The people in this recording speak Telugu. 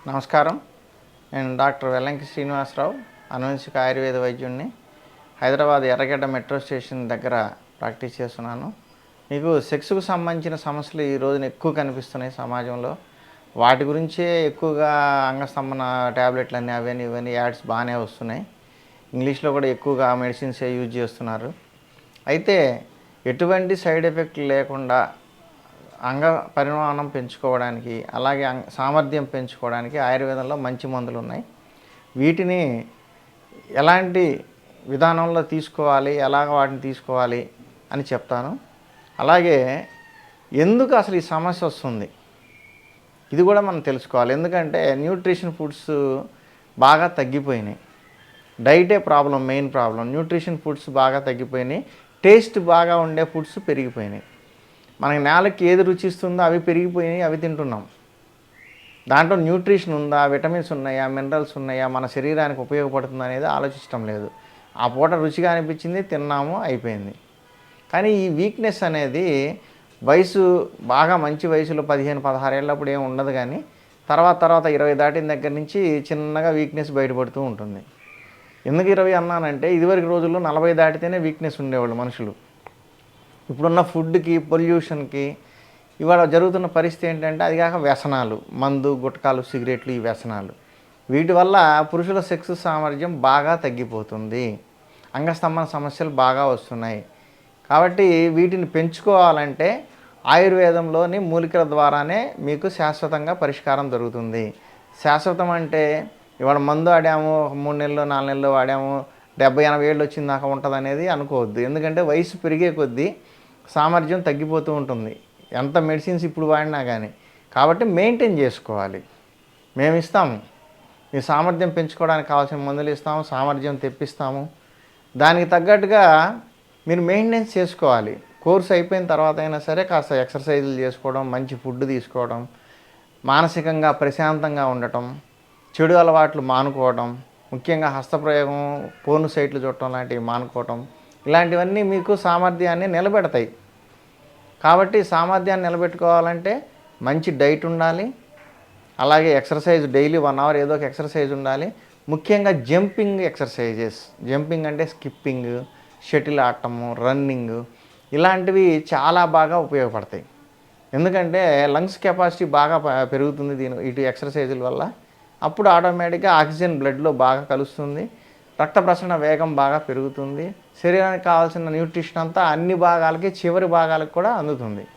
నమస్కారం. నేను డాక్టర్ వెల్లంకి శ్రీనివాసరావు, అనువంశిక ఆయుర్వేద వైద్యుడిని. హైదరాబాద్ ఎర్రగడ్డ మెట్రో స్టేషన్ దగ్గర ప్రాక్టీస్ చేస్తున్నాను. మీకు సెక్స్‌కు సంబంధించిన సమస్యలు ఈ రోజున ఎక్కువ కనిపిస్తున్నాయి సమాజంలో. వాటి గురించే ఎక్కువగా అంగస్తంభన టాబ్లెట్లని అవని ఇవని యాడ్స్ బాగానే వస్తున్నాయి. ఇంగ్లీష్‌లో కూడా ఎక్కువగా మెడిసిన్సే యూజ్ చేస్తున్నారు. అయితే ఎటువంటి సైడ్ ఎఫెక్ట్ లేకుండా అంగ పరిమాణం పెంచుకోవడానికి, అలాగే సామర్థ్యం పెంచుకోవడానికి ఆయుర్వేదంలో మంచి మందులు ఉన్నాయి. వీటిని ఎలాంటి విధానంలో తీసుకోవాలి, ఎలాగ వాటిని తీసుకోవాలి అని చెప్తాను. అలాగే ఎందుకు అసలు ఈ సమస్య వస్తుంది ఇది కూడా మనం తెలుసుకోవాలి. ఎందుకంటే న్యూట్రిషన్ ఫుడ్స్ బాగా తగ్గిపోయినాయి. డైటే problem, main problem. Nutrition foods బాగా తగ్గిపోయినాయి. టేస్ట్ బాగా ఉండే ఫుడ్స్ పెరిగిపోయినాయి. మనకి నేలకి ఏది రుచిస్తుందో అవి పెరిగిపోయినాయి, అవి తింటున్నాం. దాంట్లో న్యూట్రిషన్ ఉందా, విటమిన్స్ ఉన్నాయా, మినరల్స్ ఉన్నాయా, మన శరీరానికి ఉపయోగపడుతుందా అనేది ఆలోచించడం లేదు. ఆ పూట రుచిగా అనిపించింది, తిన్నాము, అయిపోయింది. కానీ ఈ వీక్నెస్ అనేది వయసు బాగా మంచి వయసులో 15-16 ఏళ్ళప్పుడు ఏమి ఉండదు. కానీ తర్వాత 20 దాటిన దగ్గర నుంచి చిన్నగా వీక్నెస్ బయటపడుతూ ఉంటుంది. ఎందుకు 20 అన్నానంటే, ఇదివరకు రోజుల్లో 40 దాటితేనే వీక్నెస్ ఉండేవాళ్ళు మనుషులు. ఇప్పుడున్న ఫుడ్కి, పొల్యూషన్కి ఇవాళ జరుగుతున్న పరిస్థితి ఏంటంటే, అది కాక వ్యసనాలు, మందు, గుట్కాలు, సిగరెట్లు, ఈ వ్యసనాలు. వీటి వల్ల పురుషుల సెక్స్ సామర్థ్యం బాగా తగ్గిపోతుంది. అంగస్తంభన సమస్యలు బాగా వస్తున్నాయి. కాబట్టి వీటిని పెంచుకోవాలంటే ఆయుర్వేదంలోని మూలికల ద్వారానే మీకు శాశ్వతంగా పరిష్కారం దొరుకుతుంది. శాశ్వతం అంటే ఇవాళ మందు ఆడాము, 3 నెలలు 4 నెలలు వాడాము, 70-80 ఏళ్ళు వచ్చిన దాకా ఉంటుంది అనేది అనుకోవద్దు. ఎందుకంటే వయసు పెరిగే కొద్దీ సామర్థ్యం తగ్గిపోతూ ఉంటుంది, ఎంత మెడిసిన్స్ ఇప్పుడు వాడినా కానీ. కాబట్టి మెయింటైన్ చేసుకోవాలి. మేము ఇస్తాము, మీ సామర్థ్యం పెంచుకోవడానికి కావాల్సిన మందులు ఇస్తాము, సామర్థ్యం తెప్పిస్తాము. దానికి తగ్గట్టుగా మీరు మెయింటెనెన్స్ చేసుకోవాలి. కోర్స్ అయిపోయిన తర్వాత అయినా సరే కాస్త ఎక్సర్సైజులు చేసుకోవడం, మంచి ఫుడ్ తీసుకోవడం, మానసికంగా ప్రశాంతంగా ఉండటం, చెడు అలవాట్లు మానుకోవడం, ముఖ్యంగా హస్తప్రయోగం, పోర్న్ సైట్లు చూడటం లాంటివి మానుకోవటం, ఇలాంటివన్నీ మీకు సామర్థ్యాన్ని నిలబెడతాయి. కాబట్టి సామర్థ్యాన్ని నిలబెట్టుకోవాలంటే మంచి డైట్ ఉండాలి. అలాగే ఎక్సర్సైజ్ డైలీ 1 అవర్ ఏదో ఒక ఎక్సర్సైజ్ ఉండాలి. ముఖ్యంగా జంపింగ్ ఎక్సర్సైజెస్. జంపింగ్ అంటే స్కిప్పింగ్, షటిల్ ఆడటము, రన్నింగ్, ఇలాంటివి చాలా బాగా ఉపయోగపడతాయి. ఎందుకంటే లంగ్స్ కెపాసిటీ బాగా పెరుగుతుంది ఇటు ఎక్సర్సైజుల వల్ల. అప్పుడు ఆటోమేటిక్గా ఆక్సిజన్ బ్లడ్లో బాగా కలుస్తుంది, రక్త ప్రసరణ వేగం బాగా పెరుగుతుంది, శరీరానికి కావాల్సిన న్యూట్రిషన్ అంతా అన్ని భాగాలకి, చివరి భాగాలకు కూడా అందుతుంది.